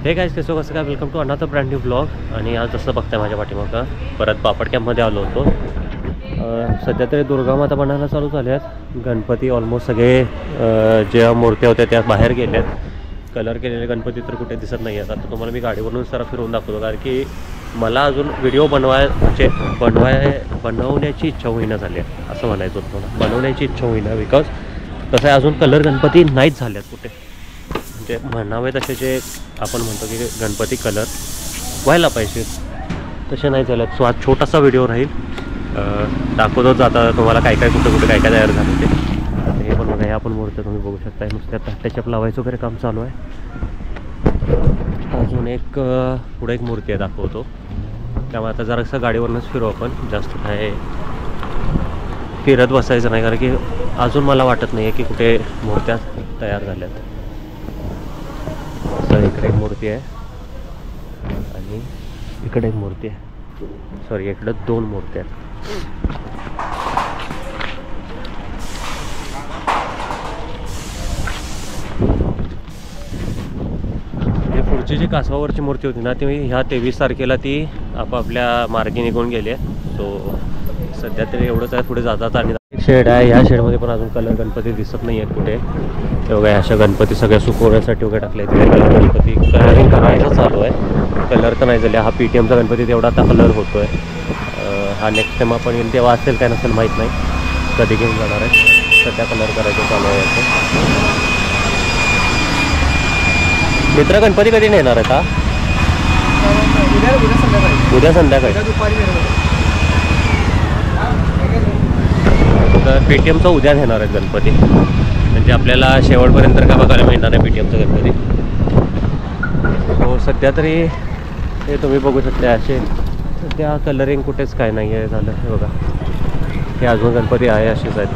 हे गाईज कसं काय welcome to another brand new blog. आणि आज जसं बघताय माझ्या पाठीमागं परत बापट कॅम्पमध्ये आलो होतो. सध्या तरी दुर्गामाता बनायला चालू झाल्या आहेत. गणपती ऑलमोस्ट सगळे ज्या मूर्त्या होत्या त्या बाहेर गेल्यात. कलर केलेले गणपती तर कुठे दिसत नाही आहेत. आता तुम्हाला मी गाडीवरून जरा फिरवून दाखवतो, कारण की मला अजून व्हिडिओ बनवण्याची इच्छा होईना झाली आहे असं म्हणायचं होतं मला. बनवण्याची इच्छा होईना बिकॉज कसं आहे, अजून कलर गणपती नाहीच झाल्यात कुठे. म्हणजे म्हणावे तसे जे आपण म्हणतो की गणपती कलर व्हायला पाहिजे तसे नाही झाल्यात. सो आज छोटासा व्हिडिओ राहील, दाखवतोच आता तुम्हाला काय काय कुठे काय काय तयार झालं ते. आता हे पण बघा, हे आपण मूर्त्या तुम्ही बघू शकता. नुसत्या टचअप लावायचं वगैरे काम चालू आहे. अजून एक पुढे एक मूर्ती आहे, दाखवतो. त्यामुळे आता जरासं गाडीवरूनच फिरू आपण, जास्त काय फिरत बसायचं नाही, कारण की अजून मला वाटत नाही आहे की कुठे मूर्त्या तयार झाल्यात. तर इकडे एक मूर्ती आहे आणि इकडे एक मूर्ती आहे. सॉरी, इकडे दोन मूर्त्या आहेत. हे पुढची जी कासवावरची मूर्ती होती ना, ती ह्या 23 तारखेला ती आपापल्या मार्गी निघून गेली आहे. सो सध्या तरी एवढंच आहे, पुढे जातात. आणि एक शेड आहे, ह्या शेडमध्ये पण अजून कलर गणपती दिसत नाही आहेत कुठे. तेव्हा अशा गणपती सगळ्या सुकवण्यासाठी वगैरे टाकले. कलर गणपती कलरिंग करायचं चालू आहे. कलर तर नाही झाले. हा PTMचा गणपती तेवढा आता कलर होतो आहे. हा नेक्स्ट टाइम आपण येईल तेव्हा असेल काय नसेल माहीत नाही, कधी घेऊन जाणार आहे. सध्या कलर करायचं चालू आहे याचं. मित्र गणपती कधी नेणार आहेत? हा उद्या संध्याकाळी. तर PTMचा उद्या नेणार आहेत गणपती. म्हणजे आपल्याला शेवटपर्यंत काय बघायला मिळणार आहे PTMचा गणपती. हो, सध्या तरी हे तुम्ही बघू शकता. असे सध्या कलरिंग कुठेच काय नाही आहे झालं. हे बघा, हे अजून गणपती आहे असेच आहेत.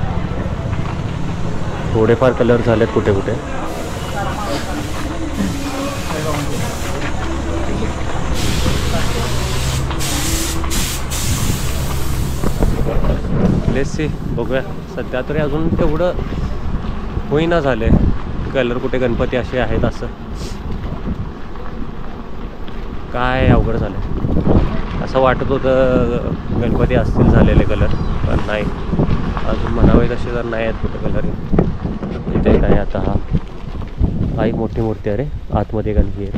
थोडेफार कलर झालेत कुठे कुठे. लेट्स सी, बघूया. सध्या तरी अजून तेवढं होईना झाले. कलर कुठे गणपती असे आहेत असं काय अवघड झालं. असं वाटत होतं गणपती असतील झालेले कलर, पण नाही. अजून म्हणावे तसे जर नाही आहेत कुठे कलरिंग. इथे काय आता हा एक मोठी मूर्ती आहे रे, आतमध्ये गणपती आहे.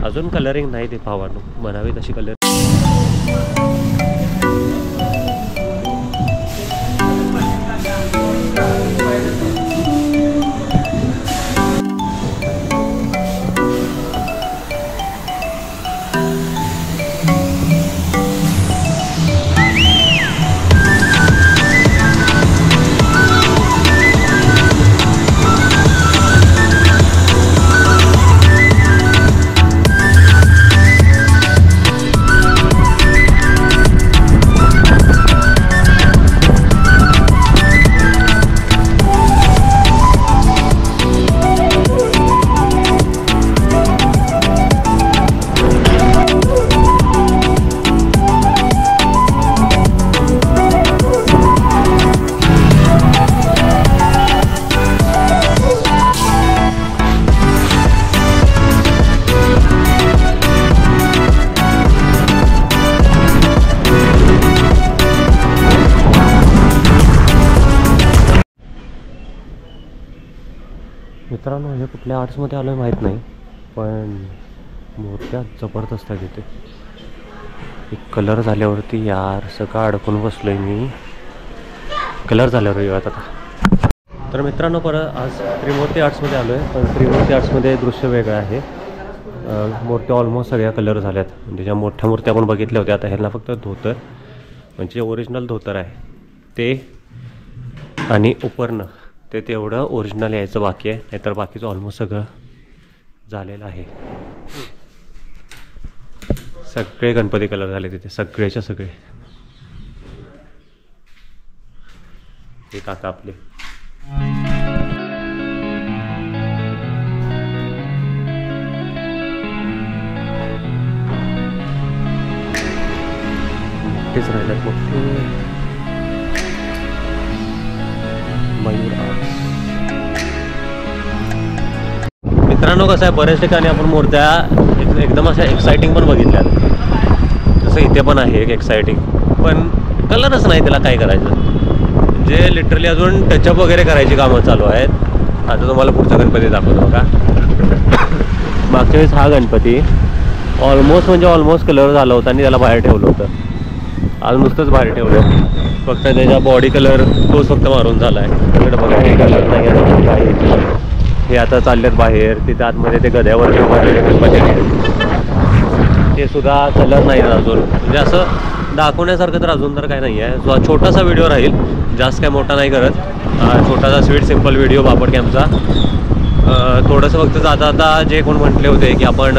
अजून कलरिंग नाही ते भावानं, म्हणावे तशी कलर. मित्रांनो, हे कुठल्या आर्ट्समध्ये आलं आहे माहीत नाही, पण मूर्त्या जबरदस्त आहेत इथे. एक कलर झाल्यावरती यार सगळं अडकून बसलो आहे मी. कलर झाल्यावर येऊयात आता. तर मित्रांनो, परत आज त्रिमूर्ती आर्ट्समध्ये आलो आहे. पण त्रिमूर्ती आर्ट्समध्ये दृश्य वेगळं आहे. मूर्त्या ऑलमोस्ट सगळ्या कलर झाल्यात. म्हणजे ज्या मोठ्या मूर्त्या आपण बघितल्या होत्या, आता ह्यांना फक्त धोतर, म्हणजे ओरिजिनल धोतर आहे ते, आणि उपरनं ते तेवढं ओरिजिनल यायचं बाकी आहे. नाहीतर बाकीचं ऑलमोस्ट सगळं झालेलं आहे. सगळे गणपती कलर झाले तिथे, सगळेच्या सगळे. हे काका आपले तेच राहिल्यात मोठे. मयूर आर्ट्स. मित्रांनो कसं आहे, बऱ्याच ठिकाणी आपण मूर्त्या एकदम अशा एक्साइटिंग पण बघितल्यात, जसं इथे पण आहे एक एक्साइटिंग, पण कलरच नाही त्याला काय करायचं. म्हणजे लिटरली अजून टचअप वगैरे करायची कामं चालू आहेत. आता तुम्हाला पुढचा गणपती दाखवतो बघा. मागच्या वेळेस हा गणपती ऑलमोस्ट कलर झाला होता आणि त्याला बाहेर ठेवलं होतं. आज नुसतंच बाहेर ठेवलं, फक्त त्याचा बॉडी कलर तोच फक्त मारून झाला आहे. तिकडे बघा हे कलर नाही आहे, हे आता चाललेत बाहेर. तिथे आतमध्ये ते गद्यावर गणपती ते सुद्धा कलर नाही अजून. म्हणजे असं दाखवण्यासारखं तर अजून तर काय नाही आहे. जो छोटासा व्हिडिओ राहील, जास्त काय मोठा नाही करत, छोटासा स्वीट सिम्पल व्हिडिओ बापट कॅम्पचा. थोडंसं फक्त आता जे कोण म्हटले होते की आपण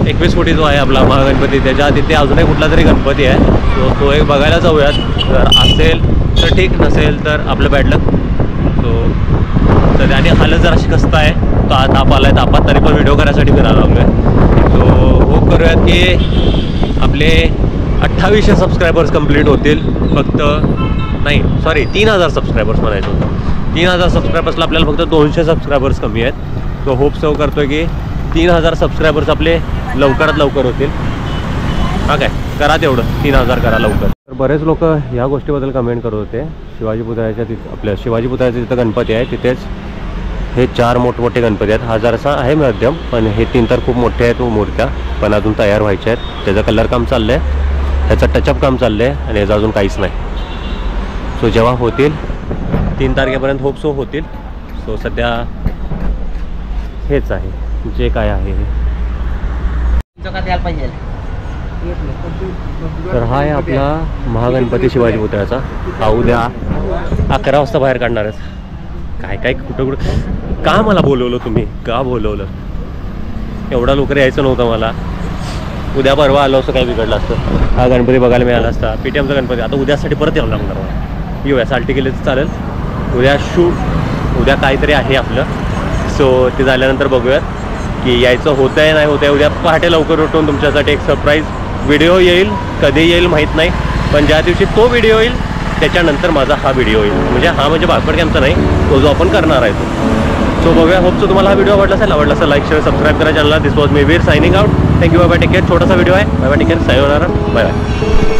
21 फुटी जो आहे आपला महागणपती, त्याच्या तिथे अजूनही कुठला तरी गणपती आहे, तो एक बघायला जाऊयात. जर असेल तर ठीक, नसेल तर आपलं बॅड लक. तर त्याने हालत जर अशी कसं आहे, तो ताप आला आहे, तापात तरी पण व्हिडिओ करायसाठी फिरायला लागलो आहे. सो होप करूयात की आपले 2800 सबस्क्रायबर्स कंप्लीट होतील. फक्त नाही, सॉरी 3000 सबस्क्रायबर्स म्हणायचं होतं. 3000 सबस्क्रायबर्सला आपल्याला फक्त 200 सबस्क्रायबर्स कमी आहेत. तो होप सो करतो की 3000 सबस्क्रायबर्स आपले लवकरात लवकर होतील. हा काय, करा तेवढं, 3000 करा लवकर. तर बरेच लोक ह्या गोष्टीबद्दल कमेंट करत होते. शिवाजी पुतळ्याच्या तिथं, आपल्या शिवाजी पुतळ्याच्या तिथं गणपती आहे, तिथेच हे 4 मोठमोठे गणपती आहेत. हा जरासा आहे मध्यम, पण हे 3 तर खूप मोठे आहेत मूर्त्या, पण अजून तयार व्हायच्या आहेत. त्याचं कलर काम चाललं आहे, त्याचं टचअप काम चाललं आहे, आणि याचं अजून काहीच नाही. सो जेव्हा होतील 3 तारखेपर्यंत होप सो होतील. सो सध्या हेच आहे जे काय आहे. तर हा आहे आपला महागणपती शिवाजी पुतळ्याचा. हा उद्या 11 वाजता बाहेर काढणार आहेत. काय कुठं का मला बोलवलं तुम्ही, का बोलवलं? एवढा लवकर यायचं नव्हतं मला. उद्या परवा आलो असं काय बिघडलं असतं, हा गणपती बघायला मिळाला असता. PTMचा गणपती आता उद्यासाठी परत यावं लागणार मला. येऊया, साल्टी केले तर चालेल. उद्या उद्या काहीतरी आहे आपलं. सो ते झाल्यानंतर बघूयात की यायचं होतं आहे नाही होतं आहे. उद्या पहाटे लवकर उठून तुमच्यासाठी एक सरप्राईज व्हिडिओ येईल. कधी येईल माहीत नाही, पण ज्या दिवशी तो व्हिडिओ येईल त्याच्यानंतर माझा हा व्हिडिओ येईल. म्हणजे बापट कॅम्पचा नाही, तो जो आपण करणार आहे तो. सो बघूया. होप सो तुम्हाला हा व्हिडिओ आवडला असेल. लाईक शेअर सबस्क्राईब करा चॅनलला. This was me Veer signing out. Thank you. Bye bye, take care. छोटासा व्हिडिओ आहे. Bye bye, take care. Sayonara. Bye bye.